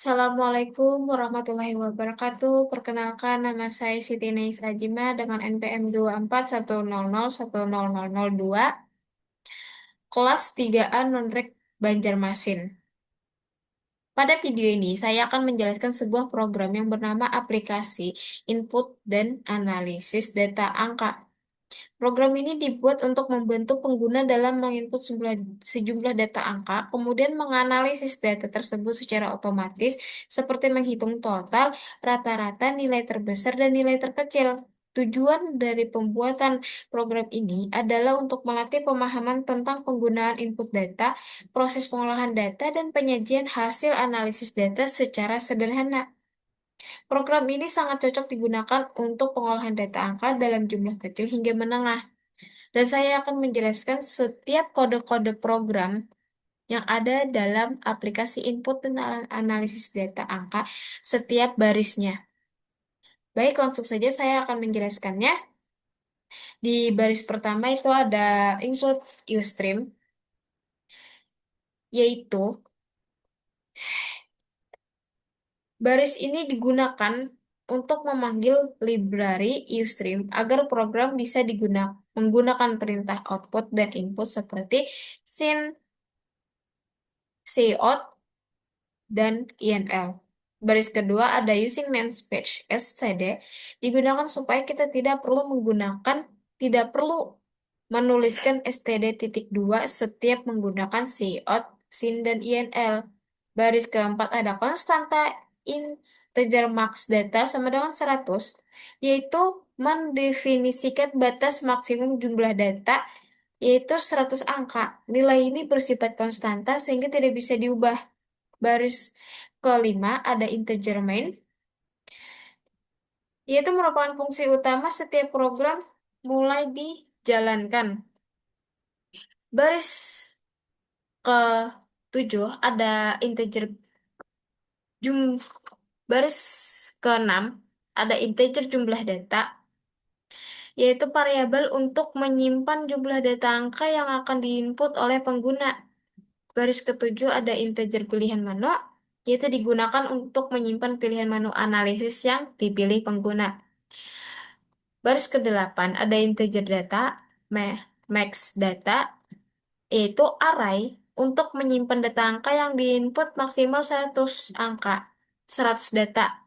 Assalamualaikum warahmatullahi wabarakatuh. Perkenalkan, nama saya Siti Nais Rajima dengan NPM 2410010002, kelas 3A Nonrek Banjarmasin. Pada video ini, saya akan menjelaskan sebuah program yang bernama aplikasi Input dan Analisis Data Angka. Program ini dibuat untuk membantu pengguna dalam menginput sejumlah data angka, kemudian menganalisis data tersebut secara otomatis, seperti menghitung total, rata-rata, nilai terbesar, dan nilai terkecil. Tujuan dari pembuatan program ini adalah untuk melatih pemahaman tentang penggunaan input data, proses pengolahan data, dan penyajian hasil analisis data secara sederhana. Program ini sangat cocok digunakan untuk pengolahan data angka dalam jumlah kecil hingga menengah. Dan saya akan menjelaskan setiap kode-kode program yang ada dalam aplikasi input dan analisis data angka, setiap barisnya. Baik, langsung saja saya akan menjelaskannya. Di baris pertama itu ada input Ustream, yaitu baris ini digunakan untuk memanggil library Ustream agar program bisa digunakan menggunakan perintah output dan input seperti syn, cout, dan INL. Baris kedua ada using namespace std digunakan supaya kita tidak perlu menuliskan std.2 setiap menggunakan cout, syn, dan INL. Baris keempat ada konstanta integer max data sama dengan 100, yaitu mendefinisikan batas maksimum jumlah data, yaitu 100 angka. Nilai ini bersifat konstanta sehingga tidak bisa diubah. Baris kelima ada integer main, yaitu merupakan fungsi utama setiap program mulai dijalankan. Baris ke-7 ada integer jum baris ke-6 ada integer jumlah data, yaitu variabel untuk menyimpan jumlah data angka yang akan diinput oleh pengguna. Baris ke-7 ada integer pilihan menu, yaitu digunakan untuk menyimpan pilihan menu analisis yang dipilih pengguna. Baris ke-8 ada integer data, max data, yaitu array untuk menyimpan data angka yang diinput maksimal 100 angka, 100 data.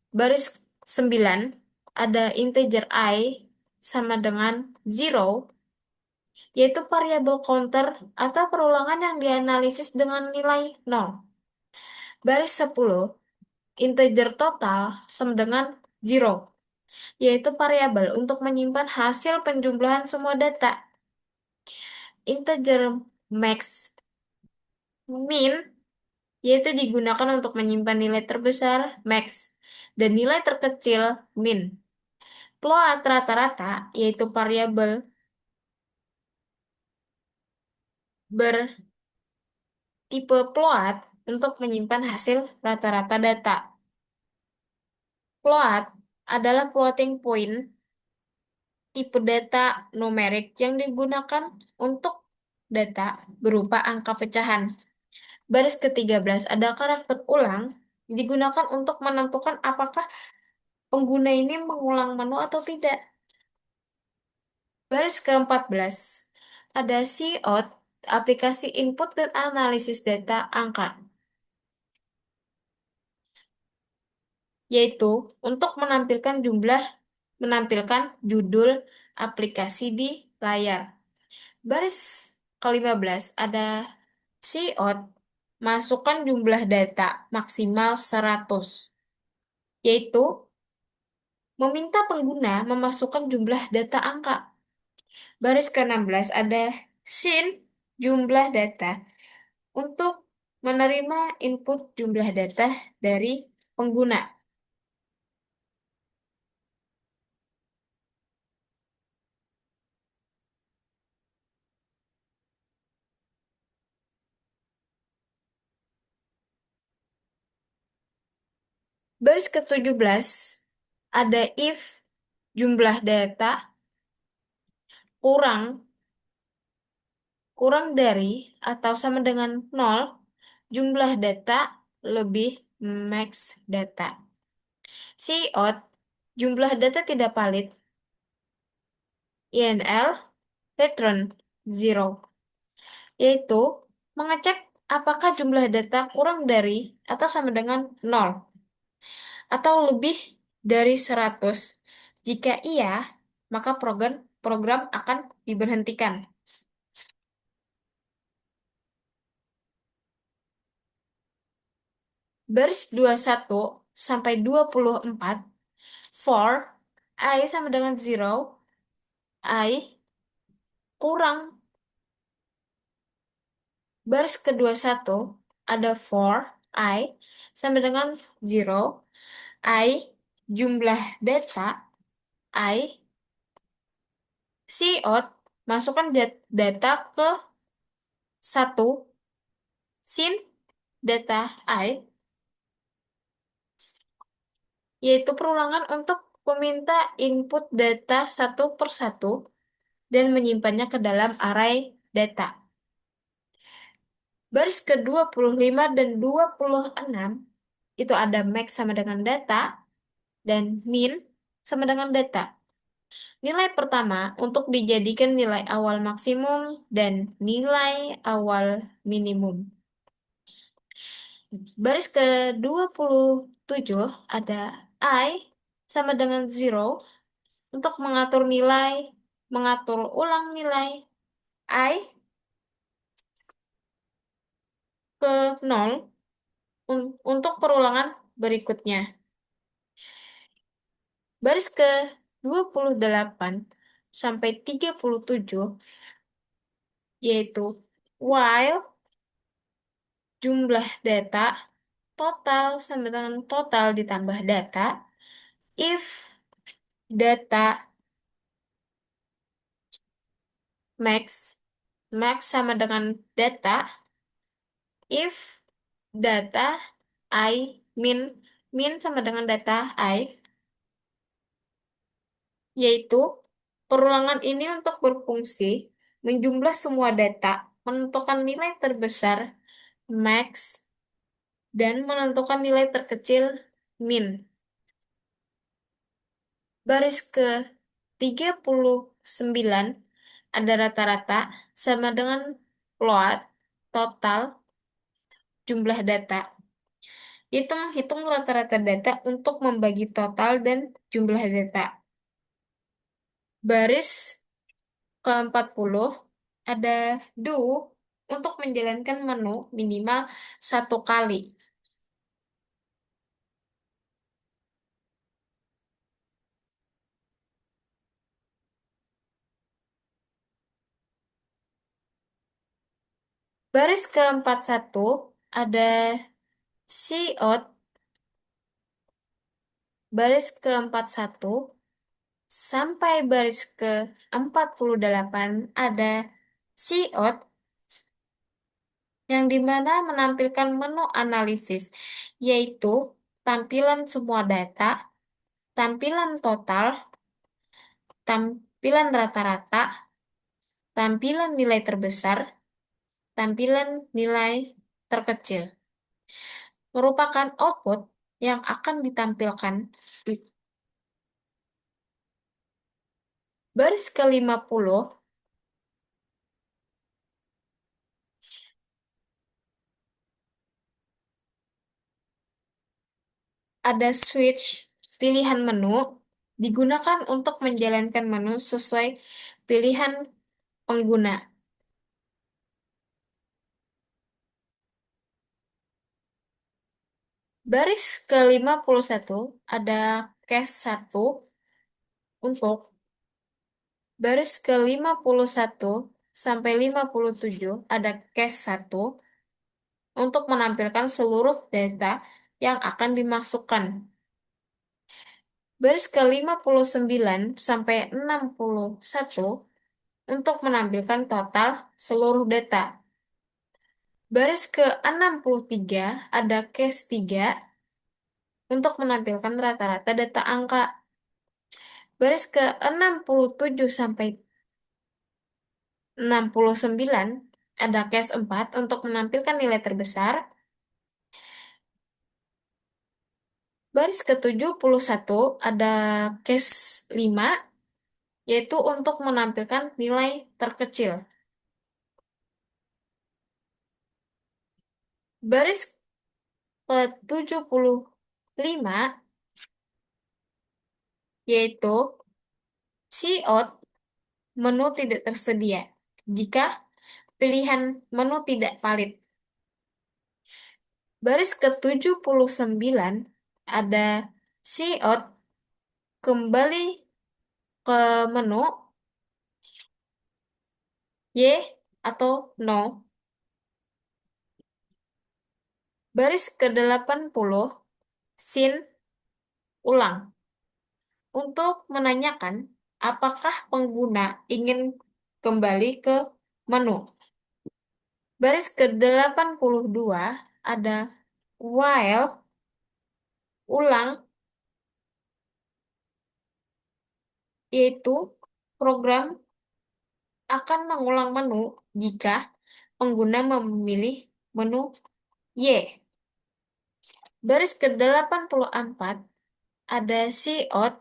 Baris 9 ada integer I sama dengan 0, yaitu variabel counter atau perulangan yang dianalisis dengan nilai 0. Baris 10 integer total sama dengan 0, yaitu variabel untuk menyimpan hasil penjumlahan semua data. Integer max min, yaitu digunakan untuk menyimpan nilai terbesar max dan nilai terkecil min. Float rata-rata, yaitu variabel bertipe float untuk menyimpan hasil rata-rata data. Float adalah floating point tipe data numerik yang digunakan untuk data berupa angka pecahan. Baris ke-13 ada karakter ulang, digunakan untuk menentukan apakah pengguna ini mengulang menu atau tidak. Baris ke-14 ada cout, aplikasi input dan analisis data angka, yaitu untuk menampilkan judul aplikasi di layar. Baris ke-15 ada cout, masukkan jumlah data maksimal 100, yaitu meminta pengguna memasukkan jumlah data angka. Baris ke-16 ada syn, jumlah data, untuk menerima input jumlah data dari pengguna. Baris ke-17 ada if jumlah data kurang kurang dari atau sama dengan 0 jumlah data lebih max data. Cout, jumlah data tidak valid. INL, return zero, yaitu mengecek apakah jumlah data kurang dari atau sama dengan nol atau lebih dari 100. Jika iya, maka program program akan diberhentikan. Baris 21 sampai 24, for I sama dengan zero, I kurang. Baris ke-21 ada for I sama dengan zero, I jumlah data, I cout, masukkan data ke satu, sin data I, yaitu perulangan untuk meminta input data satu per satu dan menyimpannya ke dalam array data. Baris ke-25 dan 26 itu ada max sama dengan data dan min sama dengan data. Nilai pertama untuk dijadikan nilai awal maksimum dan nilai awal minimum. Baris ke-27 ada I sama dengan zero untuk mengatur nilai, mengatur ulang nilai I ke nol untuk perulangan berikutnya. Baris ke-28 sampai 37 yaitu while jumlah data total sama dengan total ditambah data if data max max sama dengan data if data I min min sama dengan data I, yaitu perulangan ini untuk berfungsi menjumlah semua data, menentukan nilai terbesar max dan menentukan nilai terkecil min. Baris ke-39 ada rata-rata sama dengan float total jumlah data. Itu menghitung rata-rata data untuk membagi total dan jumlah data. Baris ke-40 ada do untuk menjalankan menu minimal satu kali. Baris ke-41 ada cout. Baris ke-41 sampai baris ke-48 ada cout yang dimana menampilkan menu analisis, yaitu tampilan semua data, tampilan total, tampilan rata-rata, tampilan nilai terbesar, tampilan nilai terkecil. Merupakan output yang akan ditampilkan di baris ke-50 ada switch pilihan menu digunakan untuk menjalankan menu sesuai pilihan pengguna. Baris ke-51 ada case 1 untuk baris ke-51 sampai 57 ada case 1 untuk menampilkan seluruh data yang akan dimasukkan. Baris ke-59 sampai 61 untuk menampilkan total seluruh data. Baris ke-63 ada case 3 untuk menampilkan rata-rata data angka. Baris ke-67 sampai 69 ada case 4 untuk menampilkan nilai terbesar. Baris ke-71 ada case 5, yaitu untuk menampilkan nilai terkecil. Baris ke-75 yaitu see out, menu tidak tersedia. Jika pilihan menu tidak valid. Baris ke-79 ada see out, kembali ke menu, Y atau no. Baris ke-80 sin ulang untuk menanyakan apakah pengguna ingin kembali ke menu. Baris ke-82 ada while ulang, yaitu program akan mengulang menu jika pengguna memilih menu Y. Baris ke-84 ada cout,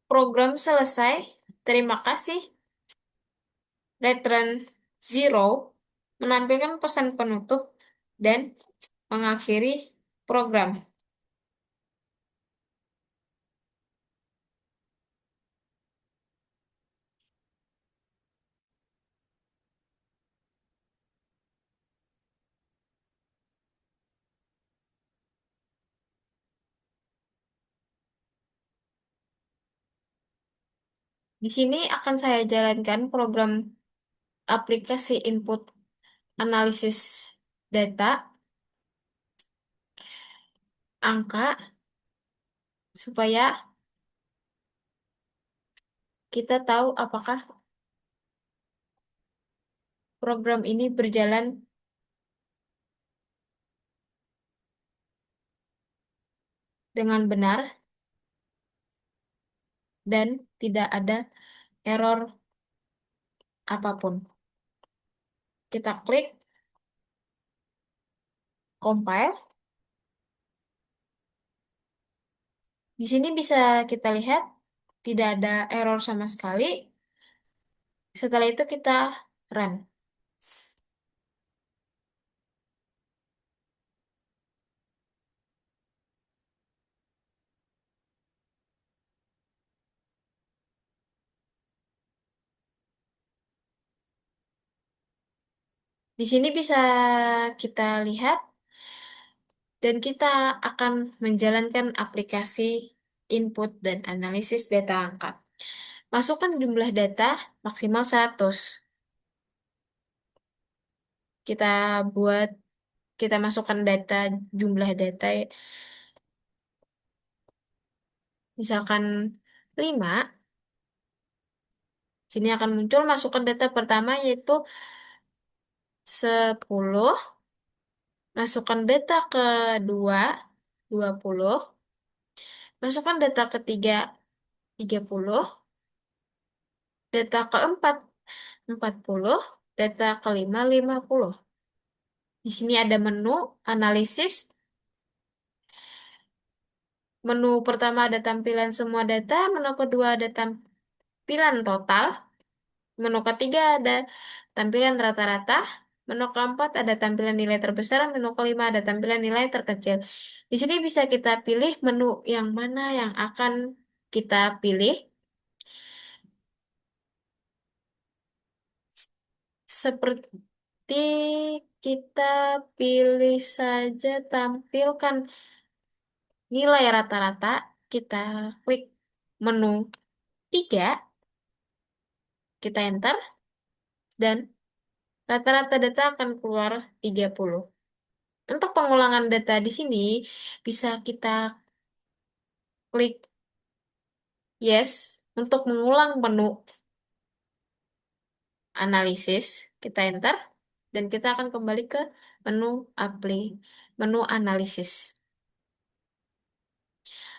program selesai, terima kasih, return zero, menampilkan pesan penutup, dan mengakhiri program. Di sini akan saya jalankan program aplikasi input analisis data angka supaya kita tahu apakah program ini berjalan dengan benar dan tidak ada error apapun. Kita klik compile. Di sini bisa kita lihat tidak ada error sama sekali. Setelah itu kita run. Di sini bisa kita lihat dan kita akan menjalankan aplikasi input dan analisis data angka. Masukkan jumlah data maksimal 100. Kita buat, kita masukkan data, jumlah data, misalkan 5. Sini akan muncul masukkan data pertama yaitu 10. Masukkan data kedua, 20. Masukkan data ketiga, 30. Data keempat, 40. Data kelima, 50. Di sini ada menu analisis. Menu pertama ada tampilan semua data, menu kedua ada tampilan total, menu ketiga ada tampilan rata-rata, menu keempat ada tampilan nilai terbesar, menu kelima ada tampilan nilai terkecil. Di sini bisa kita pilih menu yang mana yang akan kita pilih. Seperti kita pilih saja tampilkan nilai rata-rata, kita klik menu 3, kita enter, dan rata-rata data akan keluar 30. Untuk pengulangan data di sini, bisa kita klik yes untuk mengulang menu analisis, kita enter, dan kita akan kembali ke menu menu analisis.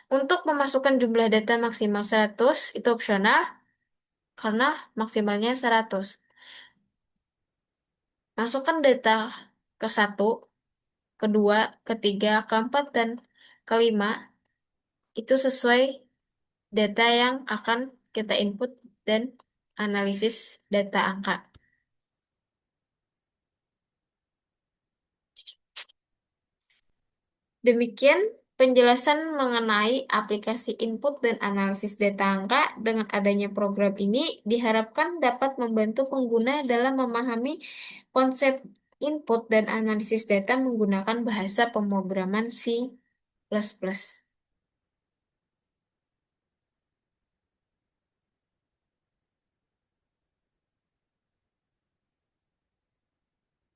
Untuk memasukkan jumlah data maksimal 100 itu opsional karena maksimalnya 100. Masukkan data ke satu, kedua, ketiga, keempat, dan kelima itu sesuai data yang akan kita input dan analisis data angka. Demikian penjelasan mengenai aplikasi input dan analisis data angka. Dengan adanya program ini diharapkan dapat membantu pengguna dalam memahami konsep input dan analisis data menggunakan bahasa pemrograman C++.